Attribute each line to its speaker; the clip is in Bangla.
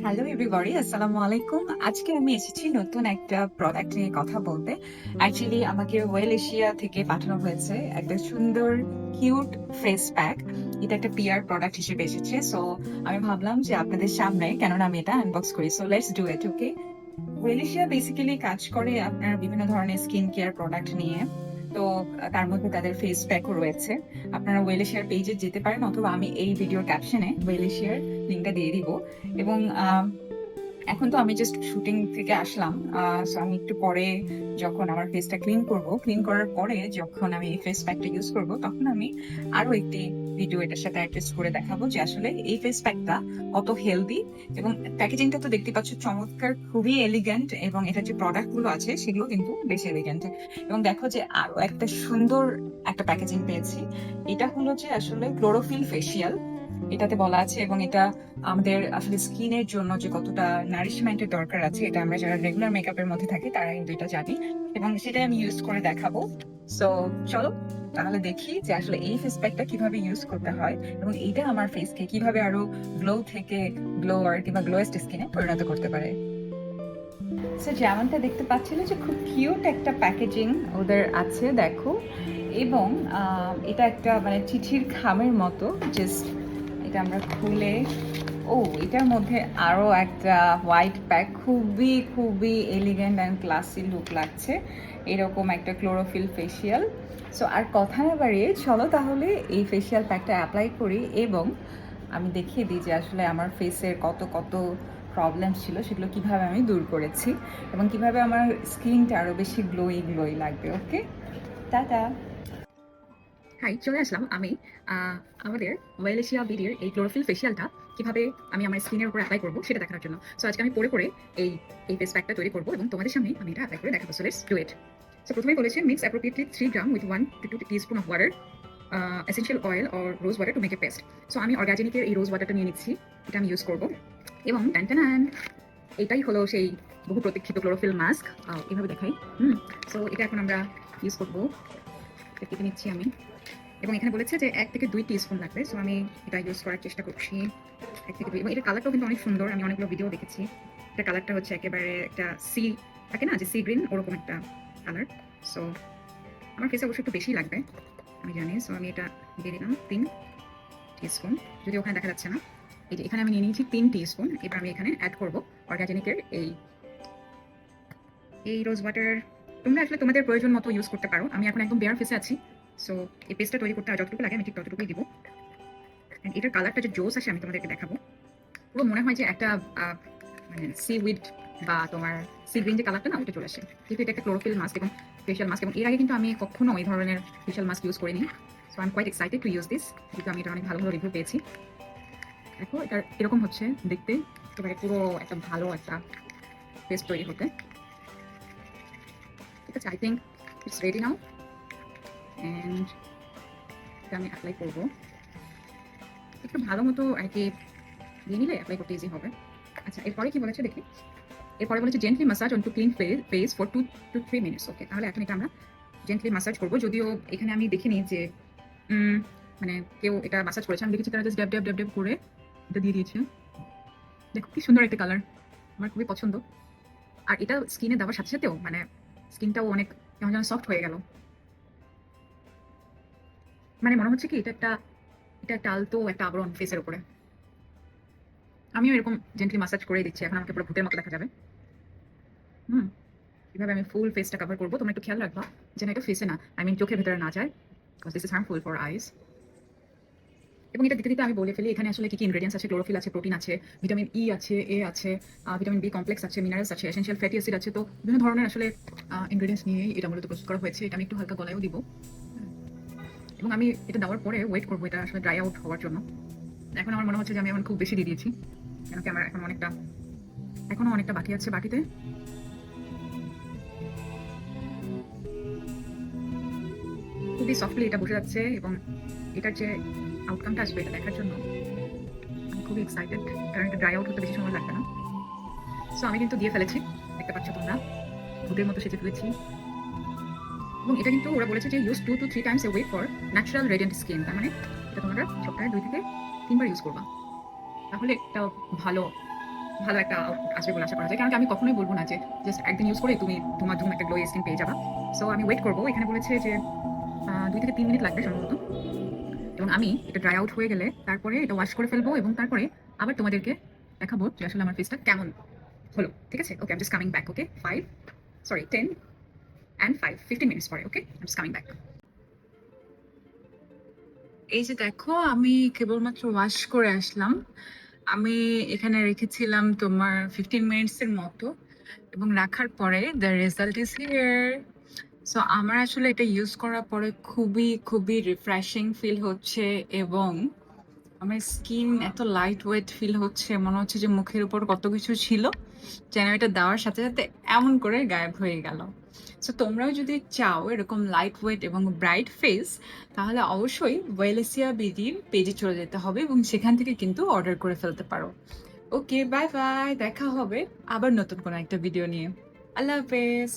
Speaker 1: হ্যালো এভরিবডি, আসসালামু আলাইকুম। আজকে আমি এসেছি নতুন একটা প্রোডাক্ট নিয়ে কথা বলতে। অ্যাকচুয়ালি আমাকে ওয়েল এশিয়া থেকে পাঠানো হয়েছে একটা সুন্দর কিউট ফেস প্যাক। এটা একটা পিআর প্রোডাক্ট হিসেবে এসেছে। সো আমি ভাবলাম যে আপনাদের সামনে কেননা আমি এটা আনবক্স করি। So let's do it, okay? ওয়েলিশিয়া বেসিক্যালি কাজ করে আপনার বিভিন্ন ধরনের স্কিন কেয়ার প্রোডাক্ট নিয়ে। তো তার মধ্যে তাদের ফেস প্যাকও রয়েছে। আপনারা ওয়েলিশিয়ার পেজে যেতে পারেন অথবা আমি এই ভিডিওর ক্যাপশনে ওয়েলিশিয়ার লিঙ্কটা দিয়ে দিব। এবং এখন তো আমি জাস্ট শুটিং থেকে আসলাম। সো আমি একটু পরে যখন আমার ফেসটা ক্লিন করার পরে যখন আমি এই ফেস প্যাকটা ইউজ করব, তখন আমি আরো একটি ভিডিও এটার সাথে অ্যাডজাস্ট করে দেখাবো যে আসলে এই ফেস প্যাকটা কত হেলদি। এবং প্যাকেজিংটা তো দেখতে পাচ্ছ চমৎকার, খুবই এলিগ্যান্ট, এবং এটার যে প্রোডাক্ট গুলো আছে সেগুলো কিন্তু বেশ এলিগ্যান্ট। এবং দেখো যে আরো একটা সুন্দর একটা প্যাকেজিং পেয়েছি। এটা হলো যে আসলে ক্লোরোফিল ফেসিয়াল এটাতে বলা আছে, এবং এটা আমাদের আসলে স্কিনের জন্য যে কতটা নারিশমেন্টের দরকার আছে এটা আমরা যারা রেগুলার মেকআপের মধ্যে থাকি তারা কিন্তু এটা জানি, এবং সেটাই আমি ইউজ করে দেখাবো। সো চলো তাহলে দেখি যে আসলে এই ফেস প্যাকটা কিভাবে ইউজ করতে হয় এবং এইটা আমার ফেসকে কিভাবে আরো গ্লো থেকে গ্লোয়ার কিংবা গ্লোয়েস্ট স্কিনে পরিণত করতে পারে। সো যেমনটা দেখতে পাচ্ছিলে যে খুব কিউট একটা প্যাকেজিং ওদের আছে, দেখো। এবং এটা একটা মানে চিঠির খামের মতো। জাস্ট এটা আমরা খুলে, ও এটার মধ্যে আরো একটা হোয়াইট প্যাক, খুবই খুবই এলিগেন্ট অ্যান্ড ক্লাসি লুক লাগছে। এরকম একটা ক্লোরোফিল ফেসিয়াল। সো আর কথা না বাড়িয়ে চলো তাহলে এই ফেসিয়াল প্যাকটা অ্যাপ্লাই করি, এবং আমি দেখিয়ে দিই যে আসলে আমার ফেসের কত কত প্রবলেম ছিল সেগুলো কিভাবে আমি দূর করেছি এবং কিভাবে আমার স্কিনটা আরো বেশি গ্লোই গ্লোই লাগবে। ওকে, টাটা। হাই, চলে আসলাম আমি আমাদের ওয়েলেশিয়া বিডির এই ক্লোরোফিল ফেসিয়ালটা কিভাবে আমি আমার স্কিনের উপর অ্যাপ্লাই করবো সেটা দেখানোর জন্য। সো আজকে আমি পরে পরে এই এই ফেস প্যাকটা তৈরি করবো এবং তোমাদের সামনে আমি এটা অ্যাপ্লাই করে দেখাবো। So let's do it. So প্রথমেই বলেছে mix appropriately 3 gram with 1 to 2 teaspoon of water, essential oil or rose water to make a paste. So আমি অর্গানিকের এই রোজ ওয়াটারটা নিয়ে নিচ্ছি, এটা আমি ইউজ করবো। এবং এটাই হলো সেই বহু প্রতীক্ষিত ক্লোরোফিল মাস্ক। এভাবে দেখাই। সো এটা এখন আমরা ইউজ করবো। কেটে নিচ্ছি আমি, এবং এখানে বলেছে যে 1 থেকে 2 টিস্পুন লাগবে। সো আমি এটা ইউজ করার চেষ্টা করছি। 1 থেকে 2, এবং এটার কালারটাও কিন্তু অনেক সুন্দর। আমি অনেকগুলো ভিডিও দেখেছি, এটা কালারটা হচ্ছে একেবারে একটা সি থাকে না যে সি গ্রিন, ওরকম একটা কালার। সো আমার ফেসে অবশ্যই একটু বেশি লাগবে আমি জানি। সো আমি এটা দিয়ে দিলাম 3 টিস্পুন, যদি ওখানে দেখা যাচ্ছে না। এই যে এখানে আমি নিয়ে নিয়েছি 3 টিস্পুন। এবার আমি এখানে অ্যাড করবো অর্গানিকের এই এই রোজ ওয়াটার। তোমরা আসলে তোমাদের প্রয়োজন মতো ইউজ করতে পারো। আমি এখন একদম বেয়ার ফেসে আছি, সো এই পেস্টটা তৈরি করতে আর যতটুকু লাগে আমি ঠিক ততটুকুই দিব। এটার কালারটা যে জোস আসে আমি তোমাদেরকে দেখাবো। পুরো মনে হয় যে একটা মানে সি উইড বা তোমার সি গ্রিন যে কালারটা না ওটা চলে আসে। কিন্তু এটা একটা ক্লোরোফিল মাস্ক এবং ফেশিয়াল মাস্ক, এবং এর আগে কিন্তু আমি কখনো এই ধরনের ফেশিয়াল মাস্ক ইউজ করিনি। So I am quite excited to use this, যেহেতু আমি এটা অনেক ভালো ভালো রিভিউ পেয়েছি। দেখো এটা এরকম হচ্ছে দেখতে, একেবারে পুরো একটা ভালো একটা পেস্ট তৈরি হতে। ঠিক আছে, I think it's ready now, and এটা আমি অ্যাপ্লাই করবো। একটু ভালো মতো আর কি দিয়ে নিলে অ্যাপ্লাই করতে ইজি হবে। আচ্ছা, এরপরে কি বলেছে দেখি। এরপরে বলেছে gently massage on to clean face for 2 to 3 minutes. Okay, তাহলে এখন এটা আমরা জেন্টলি মাসাজ করবো। যদিও এখানে আমি দেখিনি যে মানে কেউ এটা মাসাজ করেছে, আমি দেখেছি তারা জাস্ট ড্যাব ড্যাব ড্যাব ড্যাব করে এটা দিয়ে দিয়েছে। দেখো কি সুন্দর একটা কালার, আমার খুবই পছন্দ। আর এটা স্কিনে দেওয়ার সাথে সাথেও মানে স্কিনটাও অনেক কেমন যেন সফট হয়ে গেল। মানে মনে হচ্ছে কি এটা একটা আলতো একটা আবরণ ফেসের উপরে। আমিও এরকম জেন্টলি মাসাজ করে দিচ্ছি, এখন আমাকে পুরো ভূতের মতো দেখা যাবে। হুম কিভাবে আমি ফুল ফেসটা কভার করবো তোমরা একটু খেয়াল রাখবা যেন এটা ফেসে না, আই মিন চোখের ভেতরে না যায়, because this is harmful for eyes. এবং এটা দিতে দিতে আমি বলে ফেলি এখানে আসলে কি কি ইনগ্রেডিয়েন্টস আছে। ক্লোরোফিল আছে, প্রোটিন আছে, ভিটামিন ই আছে, এ আছে, ভিটামিন বি কমপ্লেক্স আছে, মিনারেলস আছে, এসেনশিয়াল ফ্যাটি অ্যাসিড আছে। তো বিভিন্ন ধরনের আসলে ইনগ্রেডিয়েন্টস নিয়েই এটা মূলত প্রস্তুত করা হয়েছে। এটা আমি একটু হালকা গলায়ও দিব, এবং আমি এটা দেওয়ার পরে ওয়েট করবো এটা আসলে ড্রাই আউট হওয়ার জন্য। এখন আমার মনে হচ্ছে যে আমি এখন খুব বেশি দিয়ে দিয়েছি, কেন কি আমার এখনো অনেকটা বাকি আছে। বাকিতে খুবই সফটলি এটা বসে যাচ্ছে, এবং এটার যে আউটকামটা আসবে এটা দেখার জন্য আমি খুবই এক্সাইটেড, কারণ এটা ড্রাই আউট হতে বেশি সময় লাগবে না। সো আমি কিন্তু দিয়ে ফেলেছি, দেখতে পাচ্ছ তোমরা, ভূতের মতো সেজে ফেলেছি। এবং এটা কিন্তু ওরা বলেছে যে use 2 to 3 times a week for natural radiant skin. তার মানে এটা তোমরা সপ্তাহে 2 থেকে 3 বার ইউজ করবা, তাহলে একটা ভালো
Speaker 2: ভালো একটা আউটপুট আসবে বলে আশা করা যায়। কারণ কি আমি কখনোই বলব না যে জাস্ট একদিন ইউজ করে তুমি তোমার জন্য একটা গ্লোই স্কিন পেয়ে যাবা। সো আমি ওয়েট করব। এখানে বলেছে যে ২ থেকে ৩ মিনিট লাগবে সম্ভবত। এবং আমি এটা ড্রাই আউট হয়ে গেলে তারপরে এটা ওয়াশ করে ফেলবো এবং তারপরে আবার তোমাদেরকে দেখাবো যে আসলে আমার ফেসটা কেমন হলো। ঠিক আছে? Okay, I am just coming back. Okay? 5 sorry 10 and 5 15 minutes পরে। Okay? I am just coming back.
Speaker 1: এই যে দেখো, আমি কেবলমাত্র ওয়াশ করে আসলাম। আমি এখানে রেখেছিলাম তোমার 15 মিনিটস এর মতো, এবং রাখার পরে the result is here. So আমার আসলে এটা ইউজ করার পরে খুবই খুবই রিফ্রেশিং ফিল হচ্ছে, এবং আমার স্কিন এত লাইট ওয়েট ফিল হচ্ছে, মনে হচ্ছে যে মুখের উপর কত কিছু ছিল যেন এটা দেওয়ার সাথে সাথে এমন করে গায়েব হয়ে গেল। সো তোমরাও যদি চাও এরকম লাইট ওয়েট এবং ব্রাইট ফেস, তাহলে অবশ্যই ওয়েলেসিয়া বিডির পেজে চলে যেতে হবে এবং সেখান থেকে কিন্তু অর্ডার করে ফেলতে পারো। ওকে, বাই বাই, দেখা হবে আবার নতুন কোনো একটা ভিডিও নিয়ে। আল্লাহ হাফেজ।